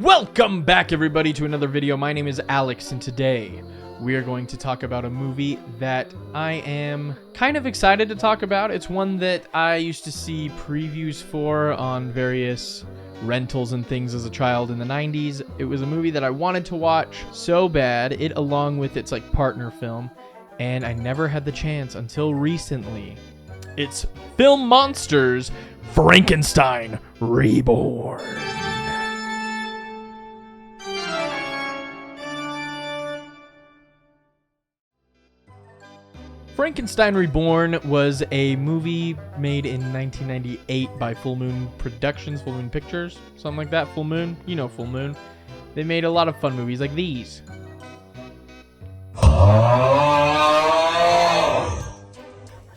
Welcome back, everybody, to another video. My name is Alex, and today we are going to talk about a movie that I am kind of excited to talk about. It's one that I used to see previews for on various rentals and things as a child in the 90s. It was a movie that I wanted to watch so bad, it along with its partner film, and I never had the chance until recently. It's Filmonsters, Frankenstein Reborn. Frankenstein Reborn was a movie made in 1998 by Full Moon Productions, Full Moon Pictures, something like that. Full Moon, you know Full Moon. They made a lot of fun movies like these.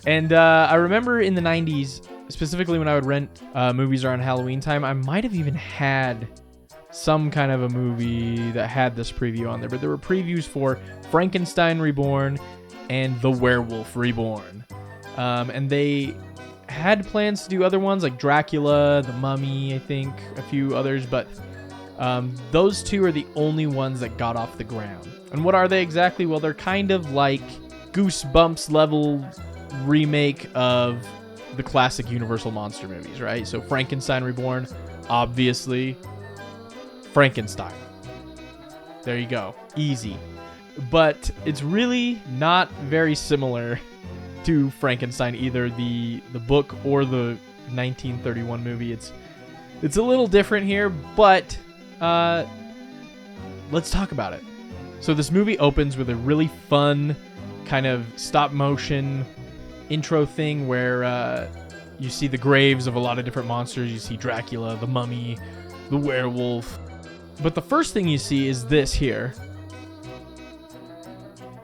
And I remember in the 90s, specifically when I would rent movies around Halloween time, I might have even had some kind of a movie that had this preview on there. But there were previews for Frankenstein Reborn and The Werewolf Reborn. And they had plans to do other ones like Dracula, The Mummy, I think, a few others, but those two are the only ones that got off the ground. And what are they exactly? Well, they're kind of like Goosebumps level remake of the classic Universal monster movies, right? So Frankenstein Reborn, obviously, Frankenstein. There you go. Easy. But it's really not very similar to Frankenstein, either the book or the 1931 movie. It's a little different here, but let's talk about it. So this movie opens with a really fun kind of stop motion intro thing where you see the graves of a lot of different monsters. You see Dracula, the Mummy, the werewolf. But the first thing you see is this here.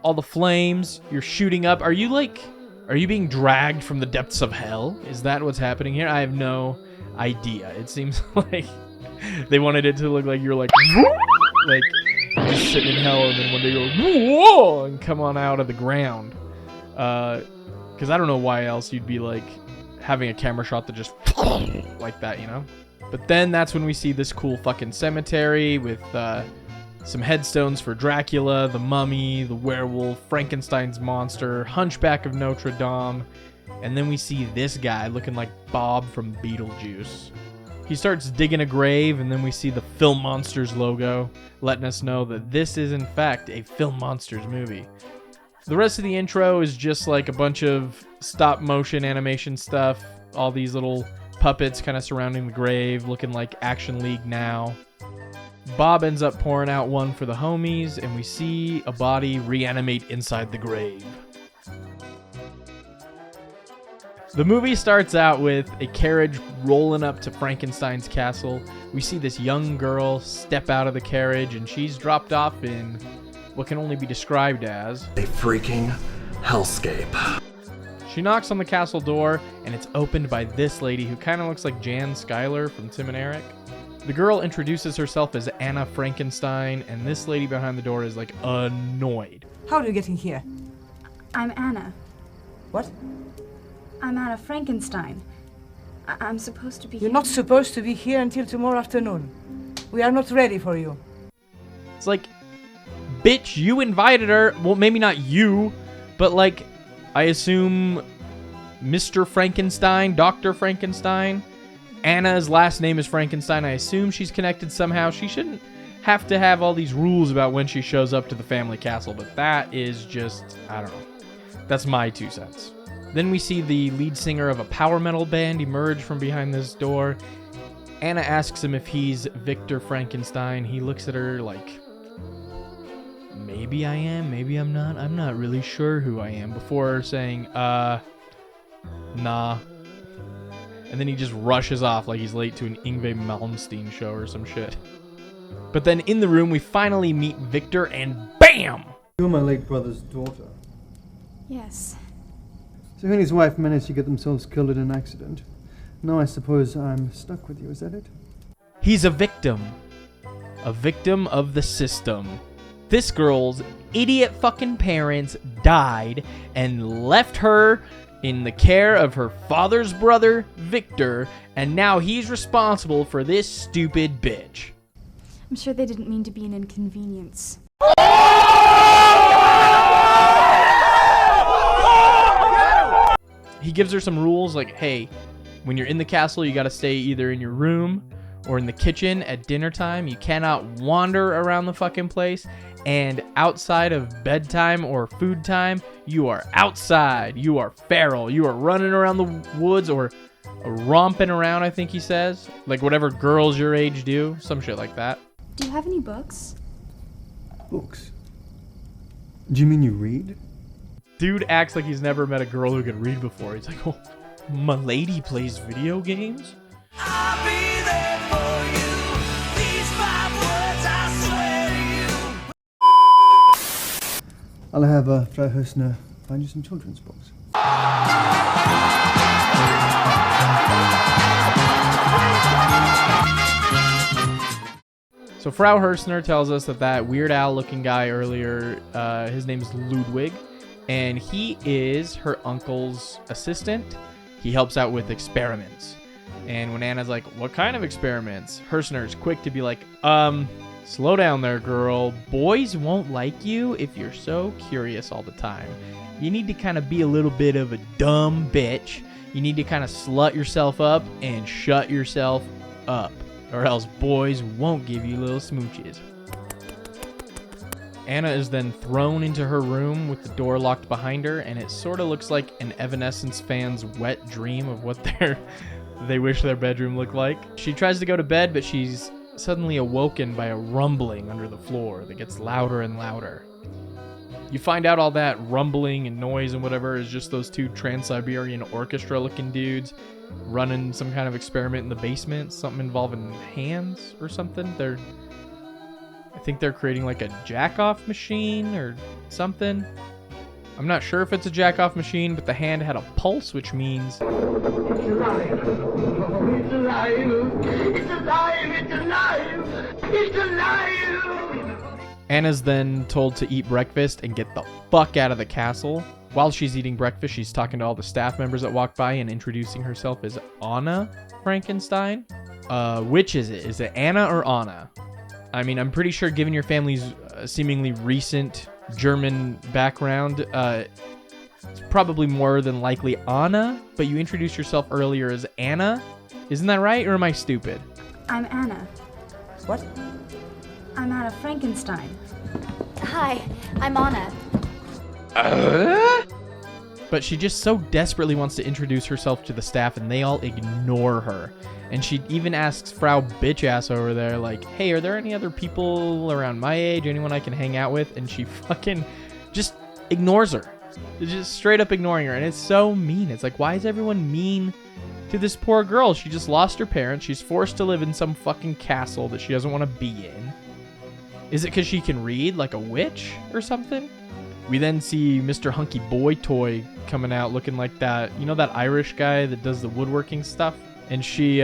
All the flames, you're shooting up. Are you being dragged from the depths of hell? Is that what's happening here? I have no idea. It seems like they wanted it to look like you're like just sitting in hell, and then when they go whoa and come on out of the ground. Because I don't know why else you'd be like having a camera shot that just like that, you know? But then that's when we see this cool fucking cemetery with some headstones for Dracula, the Mummy, the werewolf, Frankenstein's monster, Hunchback of Notre Dame, and then we see this guy looking like Bob from Beetlejuice. He starts digging a grave, and then we see the Filmonsters logo, letting us know that this is in fact a Filmonsters movie. The rest of the intro is just like a bunch of stop motion animation stuff, all these little puppets kind of surrounding the grave, looking like Action League now. Bob ends up pouring out one for the homies, and we see a body reanimate inside the grave. The movie starts out with a carriage rolling up to Frankenstein's castle. We see this young girl step out of the carriage, and she's dropped off in what can only be described as a freaking hellscape. She knocks on the castle door, and it's opened by this lady who kind of looks like Jan Schuyler from Tim and Eric. The girl introduces herself as Anna Frankenstein, and this lady behind the door is like annoyed. How are you getting here? I'm Anna. What? I'm Anna Frankenstein. I'm supposed to be You're here. not supposed to be here until tomorrow afternoon. We are not ready for you. It's like, bitch, you invited her. Well, maybe not you, but like, I assume Mr. Frankenstein, Dr. Frankenstein. Anna's last name is Frankenstein. I assume she's connected somehow. She shouldn't have to have all these rules about when she shows up to the family castle, but that is just, I don't know. That's my 2 cents. Then we see the lead singer of a power metal band emerge from behind this door. Anna asks him if he's Victor Frankenstein. He looks at her like, maybe I am, maybe I'm not. I'm not really sure who I am, before saying, nah. And then he just rushes off like he's late to an Yngwie Malmsteen show or some shit. But then in the room, we finally meet Victor, and BAM! You're my late brother's daughter. Yes. So he and his wife managed to get themselves killed in an accident. Now I suppose I'm stuck with you, is that it? He's a victim. A victim of the system. This girl's idiot fucking parents died and left her in the care of her father's brother, Victor, and now he's responsible for this stupid bitch. I'm sure they didn't mean to be an inconvenience. He gives her some rules like, hey, when you're in the castle, you got to stay either in your room or in the kitchen at dinner time. You cannot wander around the fucking place. And outside of bedtime or food time, you are outside. You are feral. You are running around the woods or romping around, I think he says. Like whatever girls your age do. Some shit like that. Do you have any books? Books? Do you mean you read? Dude acts like he's never met a girl who could read before. He's like, oh, my lady plays video games? I'll be there for you. These 5 words I swear to you. I'll have Frau Hössner find you some children's books. So Frau Hössner tells us that Weird Al looking guy earlier, his name is Ludwig, and he is her uncle's assistant. He helps out with experiments. And when Anna's like, what kind of experiments? Hössner's quick to be like, slow down there, girl. Boys won't like you if you're so curious all the time. You need to kind of be a little bit of a dumb bitch. You need to kind of slut yourself up and shut yourself up, or else boys won't give you little smooches. Anna is then thrown into her room with the door locked behind her, and it sort of looks like an Evanescence fan's wet dream of what they wish their bedroom looked like. She tries to go to bed, but she's suddenly awoken by a rumbling under the floor that gets louder and louder. You find out all that rumbling and noise and whatever is just those 2 Trans-Siberian Orchestra looking dudes running some kind of experiment in the basement, something involving hands or something. I think they're creating like a jack-off machine or something. I'm not sure if it's a jack-off machine, but the hand had a pulse, which means... It's alive. It's alive. It's alive. It's alive. It's alive. Anna's then told to eat breakfast and get the fuck out of the castle. While she's eating breakfast, she's talking to all the staff members that walk by and introducing herself as Anna Frankenstein. Which is it? Is it Anna or Anna? I mean, I'm pretty sure given your family's seemingly recent German background, it's probably more than likely Anna, but you introduced yourself earlier as Anna. Isn't that right, or am I stupid? I'm Anna. What? I'm Anna Frankenstein. Hi, I'm Anna. But she just so desperately wants to introduce herself to the staff, and they all ignore her. And she even asks Frau Bitch-Ass over there, like, hey, are there any other people around my age, anyone I can hang out with? And she fucking just ignores her. Just straight up ignoring her. And it's so mean. It's like, why is everyone mean to this poor girl? She just lost her parents. She's forced to live in some fucking castle that she doesn't want to be in. Is it because she can read like a witch or something? We then see Mr. Hunky Boy Toy coming out looking like that, you know, that Irish guy that does the woodworking stuff? And she,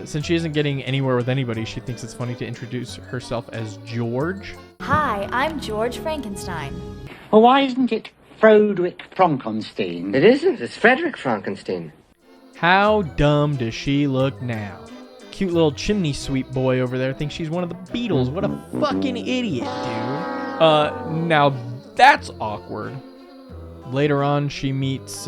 since she isn't getting anywhere with anybody, she thinks it's funny to introduce herself as George. Hi, I'm George Frankenstein. Well, why isn't it Frederick Frankenstein? It isn't. It's Frederick Frankenstein. How dumb does she look now? Cute little chimney sweep boy over there thinks she's one of the Beatles. What a fucking idiot, dude. Now that's awkward. Later on, she meets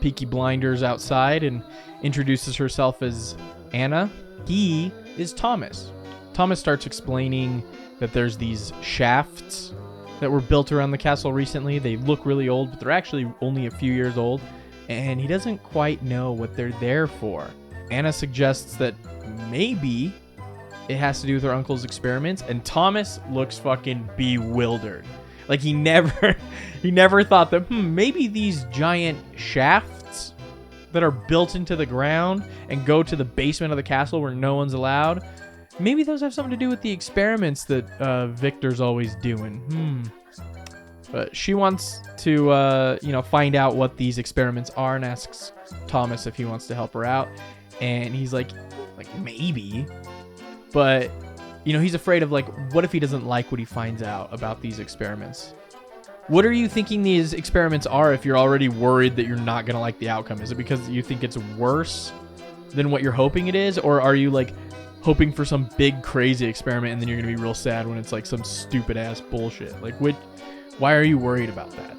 Peaky Blinders outside and introduces herself as Anna. He is Thomas. Thomas starts explaining that there's these shafts that were built around the castle recently. They look really old, but they're actually only a few years old, and he doesn't quite know what they're there for. Anna suggests that maybe it has to do with her uncle's experiments, and Thomas looks fucking bewildered. Like he never thought that maybe these giant shafts that are built into the ground and go to the basement of the castle where no one's allowed, maybe those have something to do with the experiments that Victor's always doing. But she wants to find out what these experiments are and asks Thomas if he wants to help her out, and he's like maybe, but he's afraid of what if he doesn't like what he finds out about these experiments. What are you thinking these experiments are if you're already worried that you're not going to like the outcome? Is it because you think it's worse than what you're hoping it is? Or are you hoping for some big crazy experiment, and then you're gonna be real sad when it's like some stupid ass bullshit. Like, why are you worried about that?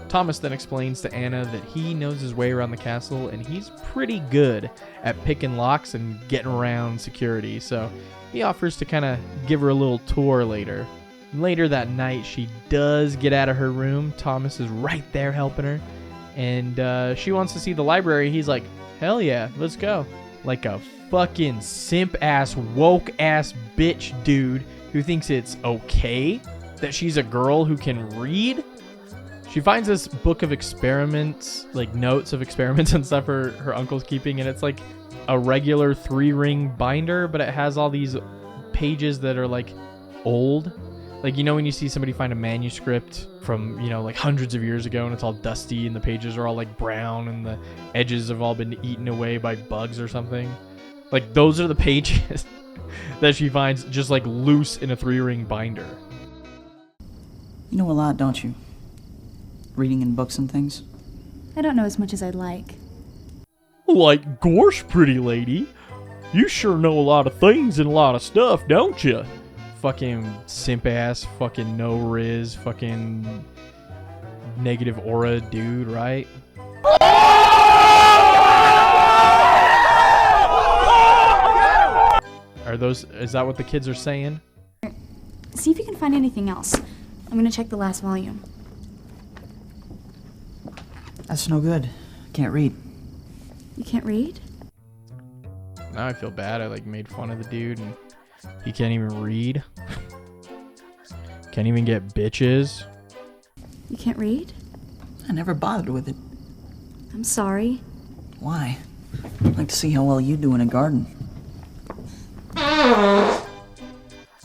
Thomas then explains to Anna that he knows his way around the castle, and he's pretty good at picking locks and getting around security, so he offers to kind of give her a little tour later. Later that night, she does get out of her room. Thomas is right there helping her, and she wants to see the library. He's like, hell yeah, let's go. Like a fucking simp-ass, woke-ass bitch dude who thinks it's okay that she's a girl who can read. She finds this book of experiments, like notes of experiments and stuff her uncle's keeping, and it's like a regular 3-ring binder, but it has all these pages that are like old. Like, you know when you see somebody find a manuscript from, you know, like hundreds of years ago, and it's all dusty and the pages are all like brown and the edges have all been eaten away by bugs or something? Like, those are the pages that she finds just like loose in a 3-ring binder. You know a lot, don't you? Reading in books and things? I don't know as much as I'd like. Like, gosh, pretty lady, you sure know a lot of things and a lot of stuff, don't you? Fucking simp ass, fucking no riz, fucking negative aura dude, right? Is that what the kids are saying? See if you can find anything else. I'm gonna check the last volume. That's no good. Can't read. You can't read? Now I feel bad. I like made fun of the dude and he can't even read. Can't even get bitches. You can't read? I never bothered with it. I'm sorry. Why? I'd like to see how well you do in a garden.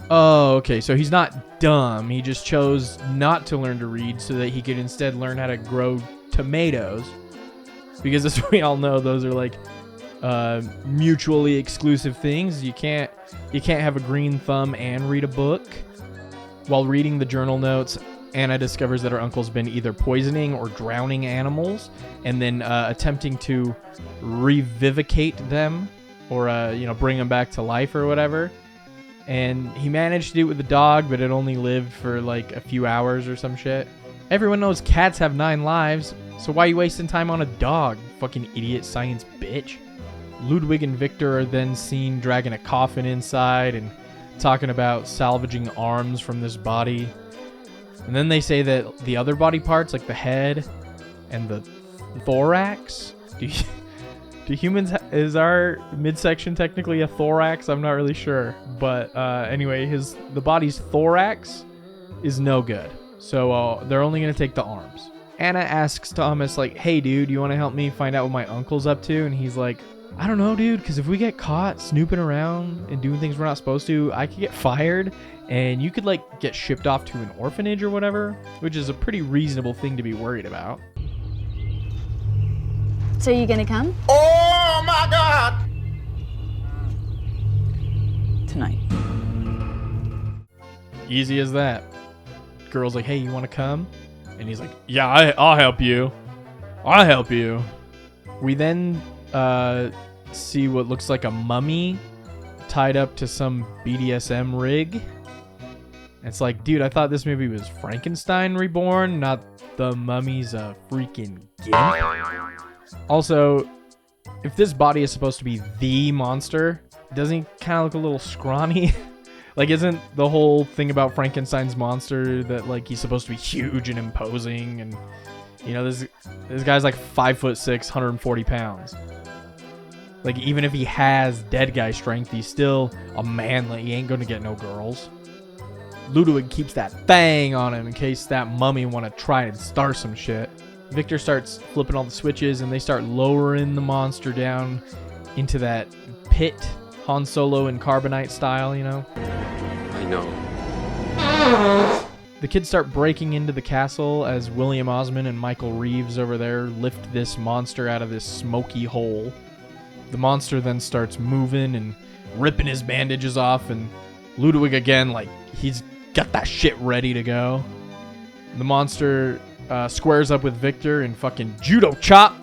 Oh, okay. So he's not dumb. He just chose not to learn to read so that he could instead learn how to grow tomatoes. Because as we all know, those are like mutually exclusive things. You can't have a green thumb and read a book. While reading the journal notes, Anna discovers that her uncle's been either poisoning or drowning animals and then attempting to revivicate them or bring them back to life or whatever. And he managed to do it with the dog, but it only lived for like a few hours or some shit. Everyone knows cats have 9 lives, so why are you wasting time on a dog, fucking idiot science bitch? Ludwig and Victor are then seen dragging a coffin inside and talking about salvaging arms from this body. And then they say that the other body parts, like the head and the thorax, do humans, is our midsection technically a thorax? I'm not really sure. But anyway, the body's thorax is no good. So they're only going to take the arms. Anna asks Thomas, like, hey, dude, you want to help me find out what my uncle's up to? And he's like, I don't know, dude, because if we get caught snooping around and doing things we're not supposed to, I could get fired. And you could, like, get shipped off to an orphanage or whatever, which is a pretty reasonable thing to be worried about. So you gonna come? Oh my God! Tonight. Easy as that. Girl's like, hey, you want to come? And he's like, yeah, I'll help you. I'll help you. We then see what looks like a mummy tied up to some BDSM rig. It's like, dude, I thought this movie was Frankenstein Reborn, not The Mummy's a freaking gimp. Also, if this body is supposed to be the monster, doesn't he kind of look a little scrawny? Like, isn't the whole thing about Frankenstein's monster that, like, he's supposed to be huge and imposing? And, you know, this guy's like 5'6", 140 pounds. Like, even if he has dead guy strength, he's still a manly. He ain't gonna get no girls. Ludwig keeps that thing on him in case that mummy want to try and start some shit. Victor starts flipping all the switches, and they start lowering the monster down into that pit, Han Solo and Carbonite style, you know? I know. The kids start breaking into the castle as William Osman and Michael Reeves over there lift this monster out of this smoky hole. The monster then starts moving and ripping his bandages off, and Ludwig again, like, he's got that shit ready to go. The monster squares up with Victor and fucking judo chop.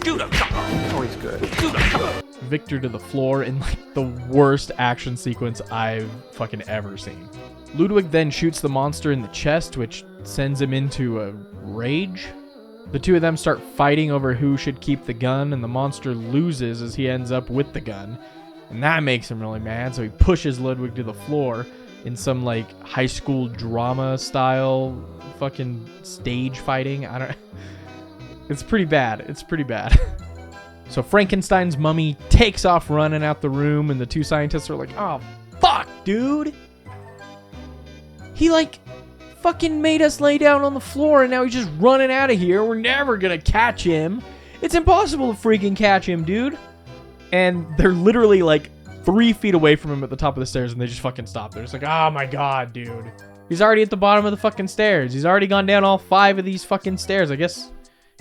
Judo chop! Always good. Judo chop! Victor to the floor in like the worst action sequence I've fucking ever seen. Ludwig then shoots the monster in the chest, which sends him into a rage. The two of them start fighting over who should keep the gun, and the monster loses as he ends up with the gun. And that makes him really mad, so he pushes Ludwig to the floor in some like high school drama style fucking stage fighting. It's pretty bad. It's pretty bad. So Frankenstein's mummy takes off running out the room, and the two scientists are like, oh, fuck, dude. He like fucking made us lay down on the floor, and now he's just running out of here. We're never gonna catch him. It's impossible to freaking catch him, dude. And they're literally like 3 feet away from him at the top of the stairs, and they just fucking stop. They're just like, oh my god, dude. He's already at the bottom of the fucking stairs. He's already gone down all 5 of these fucking stairs. I guess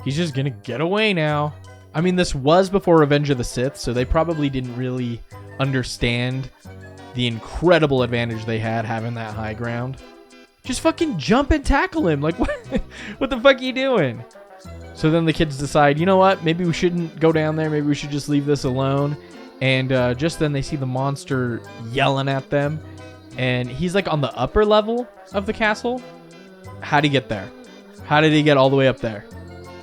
he's just gonna get away now. I mean, this was before Revenge of the Sith, so they probably didn't really understand the incredible advantage they had having that high ground. Just fucking jump and tackle him. Like, what the fuck are you doing? So then the kids decide, you know what? Maybe we shouldn't go down there. Maybe we should just leave this alone. And just then they see the monster yelling at them. And he's like on the upper level of the castle. How'd he get there? How did he get all the way up there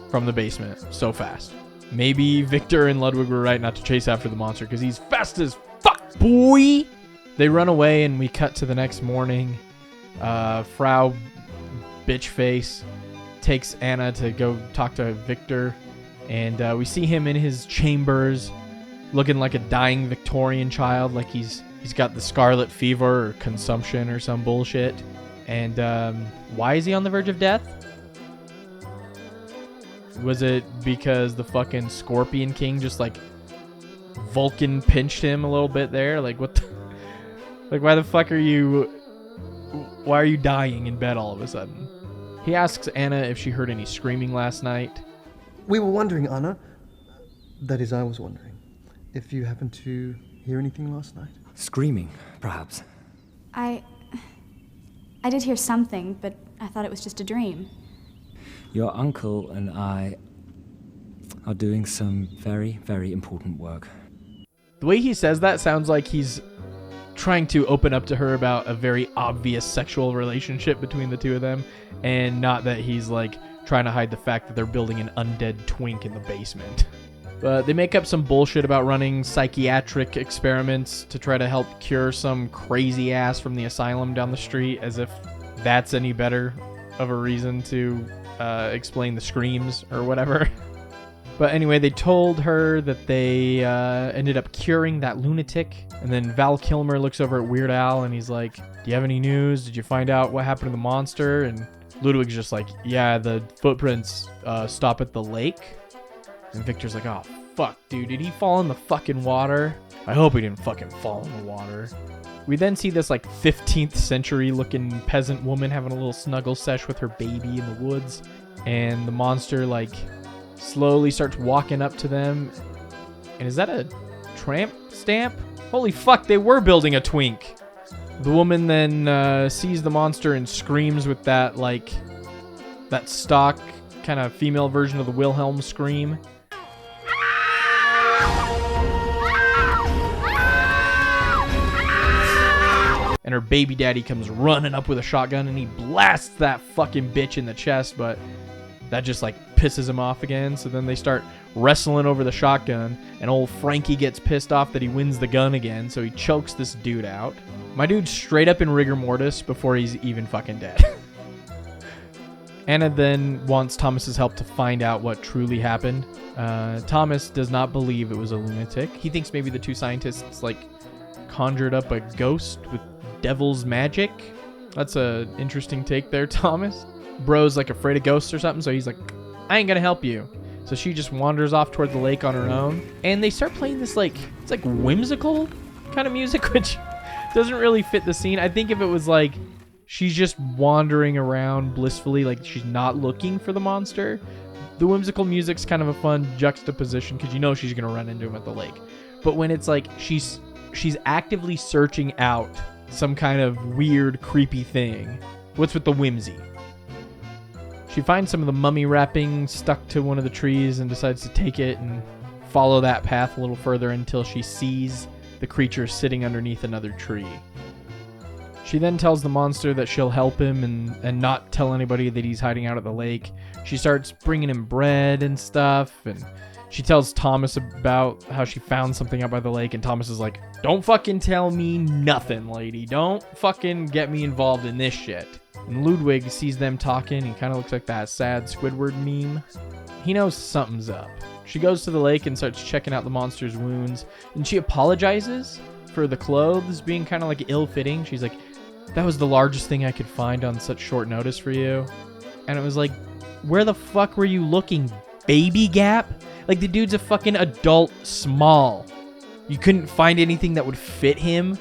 from the basement so fast? Maybe Victor and Ludwig were right not to chase after the monster because he's fast as fuck, boy. They run away, and we cut to the next morning. Frau Bitchface takes Anna to go talk to Victor, and we see him in his chambers looking like a dying Victorian child, like he's got the scarlet fever or consumption or some bullshit. And why is he on the verge of death? Was it because the fucking Scorpion King just like Vulcan pinched him a little bit there? Like what the, like why the fuck are you dying in bed all of a sudden? He asks Anna if she heard any screaming last night. We were wondering, Anna. That is, I was wondering if you happened to hear anything last night. Screaming, perhaps. I did hear something, but I thought it was just a dream. Your uncle and I are doing some very, very important work. The way he says that sounds like he's trying to open up to her about a very obvious sexual relationship between the two of them, and not that he's like trying to hide the fact that they're building an undead twink in the basement. But they make up some bullshit about running psychiatric experiments to try to help cure some crazy ass from the asylum down the street, as if that's any better of a reason to explain the screams or whatever. But anyway, they told her that they ended up curing that lunatic. And then Val Kilmer looks over at Weird Al and he's like, do you have any news? Did you find out what happened to the monster? And Ludwig's just like, yeah, the footprints stop at the lake. And Victor's like, oh, fuck, dude. Did he fall in the fucking water? I hope he didn't fucking fall in the water. We then see this like 15th century looking peasant woman having a little snuggle sesh with her baby in the woods. And the monster like slowly starts walking up to them. And is that a tramp stamp? Holy fuck, they were building a twink. The woman then sees the monster and screams with that like that stock kind of female version of the Wilhelm scream. And her baby daddy comes running up with a shotgun and he blasts that fucking bitch in the chest, but that just like pisses him off again. So then they start wrestling over the shotgun, and old Frankie gets pissed off that he wins the gun again, so he chokes this dude out. My dude's straight up in rigor mortis before he's even fucking dead. Anna then wants Thomas's help to find out what truly happened. Thomas does not believe it was a lunatic. He thinks maybe the two scientists like conjured up a ghost with devil's magic. That's a interesting take there, Thomas. Bro's like afraid of ghosts or something, so he's like, I ain't gonna help you. So she just wanders off toward the lake on her own, and they start playing this like, it's like whimsical kind of music, which doesn't really fit the scene. I think if it was like she's just wandering around blissfully, like she's not looking for the monster, the whimsical music's kind of a fun juxtaposition because you know she's gonna run into him at the lake. But when it's like she's actively searching out some kind of weird, creepy thing, what's with the whimsy? She finds some of the mummy wrapping stuck to one of the trees and decides to take it and follow that path a little further until she sees the creature sitting underneath another tree. She then tells the monster that she'll help him and not tell anybody that he's hiding out at the lake. She starts bringing him bread and stuff, and she tells Thomas about how she found something out by the lake, and Thomas is like, don't fucking tell me nothing, lady. Don't fucking get me involved in this shit. And Ludwig sees them talking. He kind of looks like that sad Squidward meme. He knows something's up. She goes to the lake and starts checking out the monster's wounds, and she apologizes for the clothes being kind of like ill-fitting. She's like, that was the largest thing I could find on such short notice for you. And it was like, where the fuck were you looking, Baby Gap? Like, the dude's a fucking adult small. You couldn't find anything that would fit him.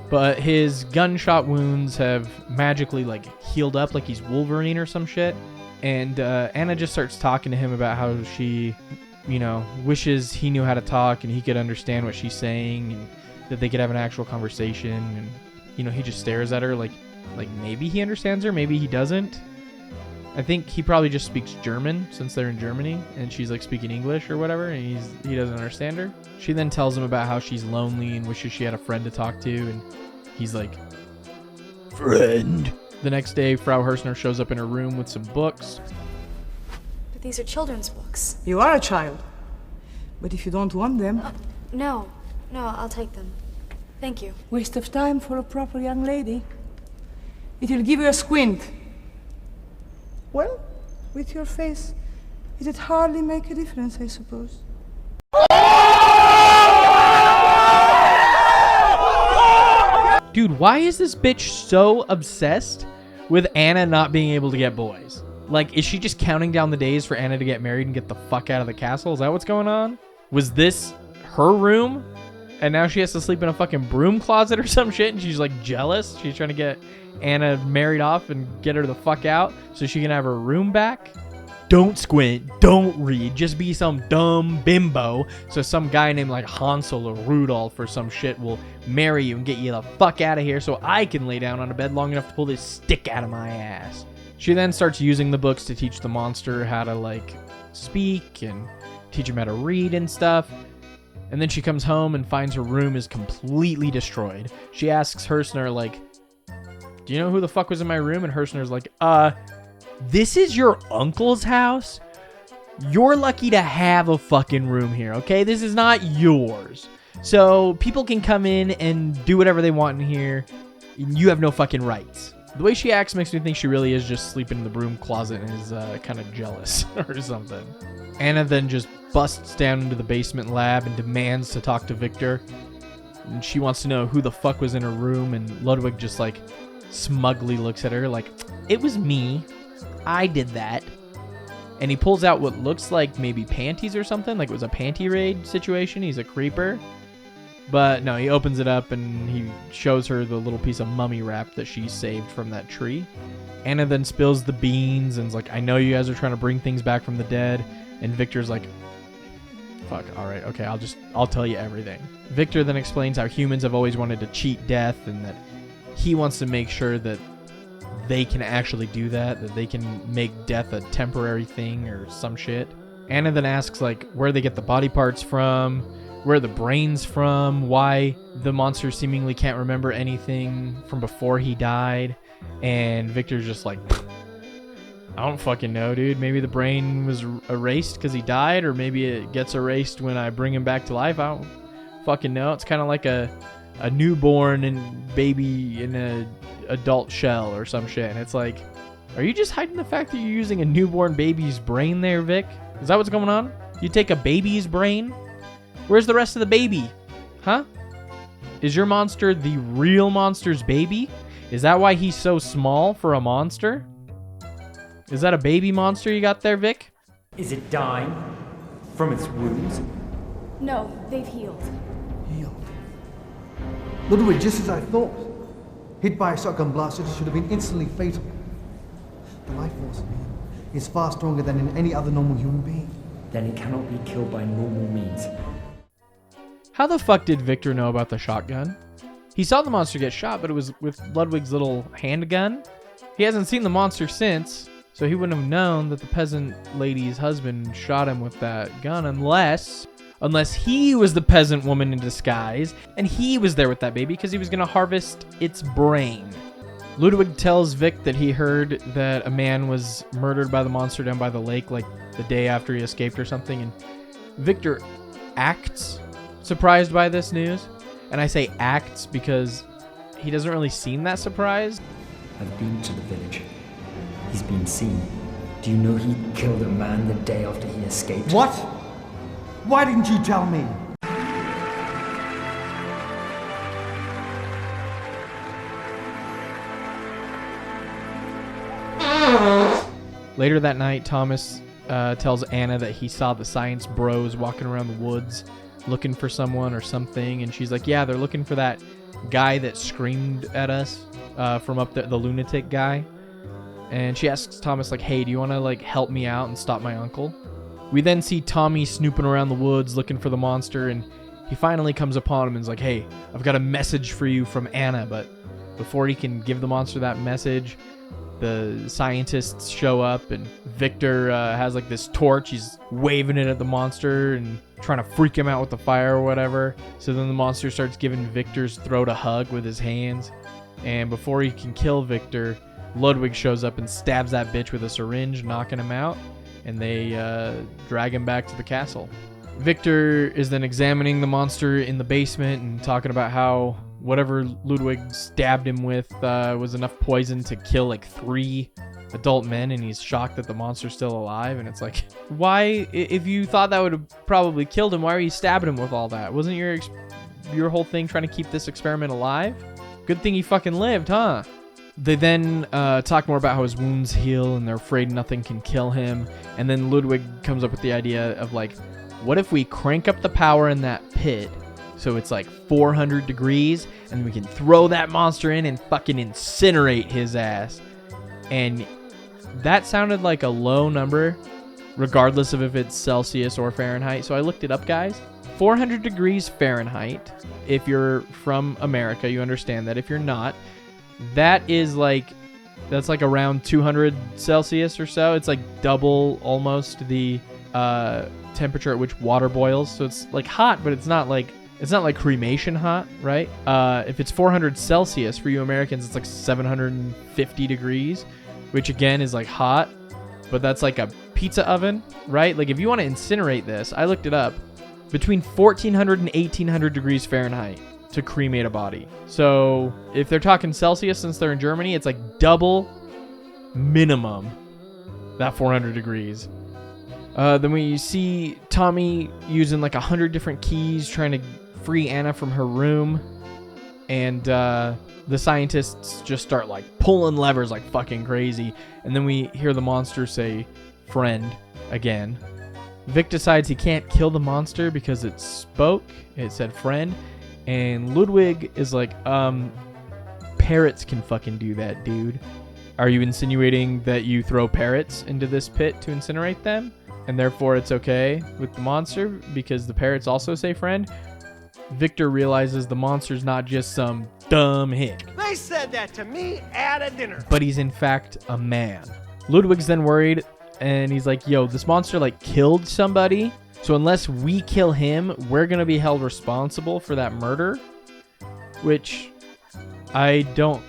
But his gunshot wounds have magically, like, healed up like he's Wolverine or some shit. And Anna just starts talking to him about how she, you know, wishes he knew how to talk and he could understand what she's saying and that they could have an actual conversation. And, you know, he just stares at her like maybe he understands her, maybe he doesn't. I think he probably just speaks German since they're in Germany and she's like speaking English or whatever, and he doesn't understand her. She then tells him about how she's lonely and wishes she had a friend to talk to, and he's like, friend. The next day, Frau Hersner shows up in her room with some books. But these are children's books. You are a child. But if you don't want them, No, I'll take them. Thank you. waste of time for a proper young lady. It will give you a squint. Well, with your face, it'd hardly make a difference, I suppose. Dude, why is this bitch so obsessed with Anna not being able to get boys? Like, is she just counting down the days for Anna to get married and get the fuck out of the castle? Is that what's going on? Was this her room? And now she has to sleep in a fucking broom closet or some shit, and she's like jealous. She's trying to get Anna married off and get her the fuck out so she can have her room back. Don't squint, don't read, just be some dumb bimbo so some guy named like Hansel or Rudolph or some shit will marry you and get you the fuck out of here so I can lay down on a bed long enough to pull this stick out of my ass. She then starts using the books to teach the monster how to like speak and teach him how to read and stuff. And then she comes home and finds her room is completely destroyed. She asks Hersner, like, do you know who the fuck was in my room? And Hersner's like, this is your uncle's house? You're lucky to have a fucking room here, okay? This is not yours. So people can come in and do whatever they want in here. You have no fucking rights. The way she acts makes me think she really is just sleeping in the broom closet and is kind of jealous or something. Anna then just busts down into the basement lab and demands to talk to Victor. And she wants to know who the fuck was in her room, and Ludwig just like smugly looks at her like, it was me. I did that. And he pulls out what looks like maybe panties or something, like it was a panty raid situation. He's a creeper. But no, he opens it up and he shows her the little piece of mummy wrap that she saved from that tree. Anna then spills the beans and is like, I know you guys are trying to bring things back from the dead. And Victor's like, fuck, alright, okay, I'll tell you everything. Victor then explains how humans have always wanted to cheat death and that he wants to make sure that they can actually do that they can make death a temporary thing or some shit. Anna then asks like where they get the body parts from, where the brain's from, why the monster seemingly can't remember anything from before he died. And Victor's just like, I don't fucking know, dude. Maybe the brain was erased because he died, or maybe it gets erased when I bring him back to life. I don't fucking know. It's kind of like a newborn and baby in a adult shell or some shit. And it's like, are you just hiding the fact that you're using a newborn baby's brain there, Vic? Is that what's going on? You take a baby's brain? Where's the rest of the baby? Huh? Is your monster the real monster's baby? Is that why he's so small for a monster? Is that a baby monster you got there, Vic? Is it dying from its wounds? No, they've healed. Healed. Ludwig, just as I thought. Hit by a shotgun blast, it should have been instantly fatal. The life force in him is far stronger than in any other normal human being. Then it cannot be killed by normal means. How the fuck did Victor know about the shotgun? He saw the monster get shot, but it was with Ludwig's little handgun. He hasn't seen the monster since, so he wouldn't have known that the peasant lady's husband shot him with that gun unless unless he was the peasant woman in disguise, and he was there with that baby because he was going to harvest its brain. Ludwig tells Vic that he heard that a man was murdered by the monster down by the lake like the day after he escaped or something, and Victor acts surprised by this news. And I say acts because he doesn't really seem that surprised. I've been to the village. He's been seen. Do you know he killed a man the day after he escaped? What? Why didn't you tell me? Later that night, Thomas tells Anna that he saw the science bros walking around the woods looking for someone or something, and she's like, yeah, they're looking for that guy that screamed at us from up there, the lunatic guy. And she asks Thomas, like, hey, do you want to, like, help me out and stop my uncle? We then see Tommy snooping around the woods looking for the monster, and he finally comes upon him and is like, hey, I've got a message for you from Anna. But before he can give the monster that message, the scientists show up, and Victor has like this torch. He's waving it at the monster and trying to freak him out with the fire or whatever. So then the monster starts giving Victor's throat a hug with his hands. And before he can kill Victor, Ludwig shows up and stabs that bitch with a syringe, knocking him out. And they drag him back to the castle. Victor is then examining the monster in the basement and talking about how whatever Ludwig stabbed him with was enough poison to kill like 3 adult men, and he's shocked that the monster's still alive. And it's like, why, if you thought that would have probably killed him, why are you stabbing him with all that? Wasn't your whole thing trying to keep this experiment alive? Good thing he fucking lived, huh? They then talk more about how his wounds heal and they're afraid nothing can kill him. And then Ludwig comes up with the idea of like, what if we crank up the power in that pit so it's like 400 degrees and we can throw that monster in and fucking incinerate his ass. And that sounded like a low number, regardless of if it's Celsius or Fahrenheit. So I looked it up, guys. 400 degrees Fahrenheit. If you're from America, you understand that. If you're not, that's like around 200 Celsius or so. It's like double almost the temperature at which water boils. So it's like hot, but it's not like cremation hot, right? If it's 400 Celsius for you Americans, it's like 750 degrees, which again is like hot, but that's like a pizza oven, right? Like if you want to incinerate this, I looked it up, between 1400 and 1800 degrees Fahrenheit to cremate a body. So if they're talking Celsius, since they're in Germany, it's like double minimum that 400 degrees. Then we see Tommy using like 100 different keys trying to free Anna from her room, and the scientists just start like pulling levers like fucking crazy. And then we hear the monster say friend again. Vic decides he can't kill the monster because it spoke. It said friend. And Ludwig is like, parrots can fucking do that, dude. Are you insinuating that you throw parrots into this pit to incinerate them? And therefore it's okay with the monster because the parrots also say friend? Victor realizes the monster's not just some dumb hick. They said that to me at a dinner. But he's in fact a man. Ludwig's then worried, and he's like, yo, this monster like killed somebody. So unless we kill him, we're going to be held responsible for that murder. Which I don't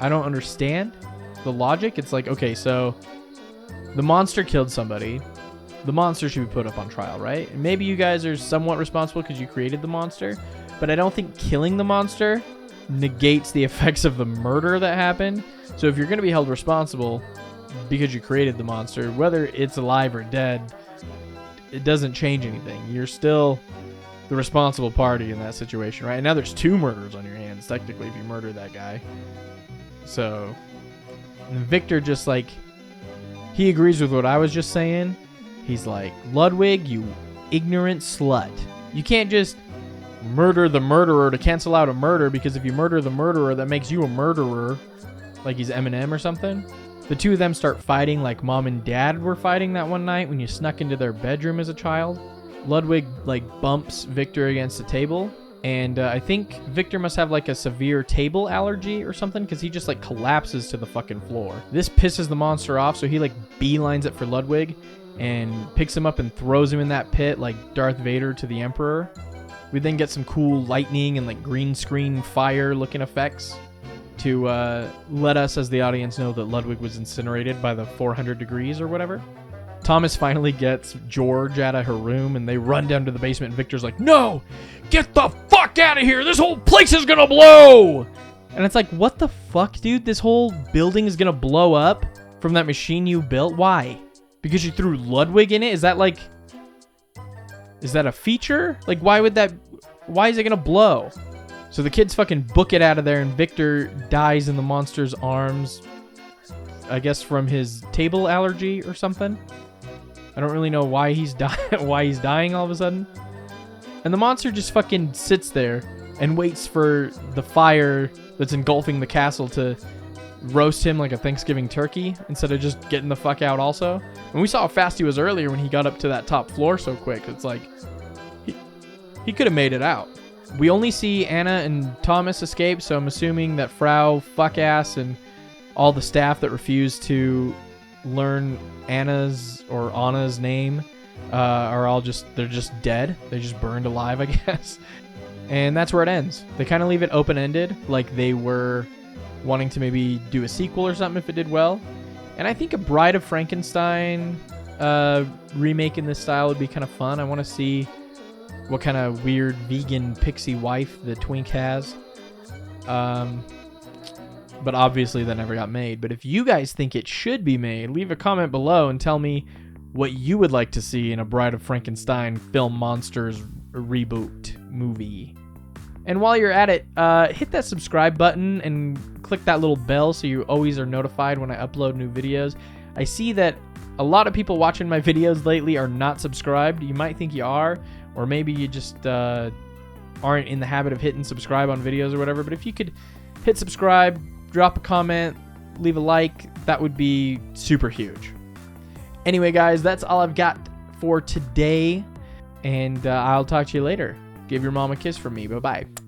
understand the logic. It's like, okay, so the monster killed somebody. The monster should be put up on trial, right? And maybe you guys are somewhat responsible because you created the monster. But I don't think killing the monster negates the effects of the murder that happened. So if you're going to be held responsible because you created the monster, whether it's alive or dead, it doesn't change anything. You're still the responsible party in that situation, right? And now there's 2 murders on your hands, technically, if you murder that guy. So Victor just like, he agrees with what I was just saying. He's like, Ludwig, you ignorant slut. You can't just murder the murderer to cancel out a murder, because if you murder the murderer, that makes you a murderer. Like he's Eminem or something. The 2 of them start fighting like mom and dad were fighting that one night when you snuck into their bedroom as a child. Ludwig like bumps Victor against a table. And I think Victor must have like a severe table allergy or something, because he just like collapses to the fucking floor. This pisses the monster off, so he like beelines it for Ludwig. and picks him up and throws him in that pit like Darth Vader to the Emperor. We then get some cool lightning and like green screen fire looking effects to let us as the audience know that Ludwig was incinerated by the 400 degrees or whatever. Thomas finally gets George out of her room and they run down to the basement and Victor's like, "No! Get the fuck out of here! This whole place is gonna blow!" And it's like, what the fuck, dude? This whole building is gonna blow up from that machine you built? Why? Because you threw Ludwig in it? Is that a feature? Like, why is it gonna blow? So the kids fucking book it out of there and Victor dies in the monster's arms. I guess from his table allergy or something. I don't really know why he's dying all of a sudden. And the monster just fucking sits there and waits for the fire that's engulfing the castle to roast him like a Thanksgiving turkey instead of just getting the fuck out also. And we saw how fast he was earlier when he got up to that top floor so quick. It's like, he could have made it out. We only see Anna and Thomas escape, so I'm assuming that Frau Fuckass and all the staff that refuse to learn Anna's or Anna's name are all they're just dead. They just burned alive, I guess. And that's where it ends. They kind of leave it open-ended, like they were wanting to maybe do a sequel or something if it did well. And I think a Bride of Frankenstein remake in this style would be kind of fun. I want to see what kind of weird vegan pixie wife the twink has. But obviously that never got made. But if you guys think it should be made, leave a comment below and tell me what you would like to see in a Bride of Frankenstein Filmonsters reboot movie. And while you're at it, hit that subscribe button and click that little bell so you always are notified when I upload new videos. I see that a lot of people watching my videos lately are not subscribed. You might think you are, or maybe you just aren't in the habit of hitting subscribe on videos or whatever. But if you could hit subscribe, drop a comment, leave a like, that would be super huge. Anyway, guys, that's all I've got for today. And I'll talk to you later. Give your mom a kiss from me. Bye-bye.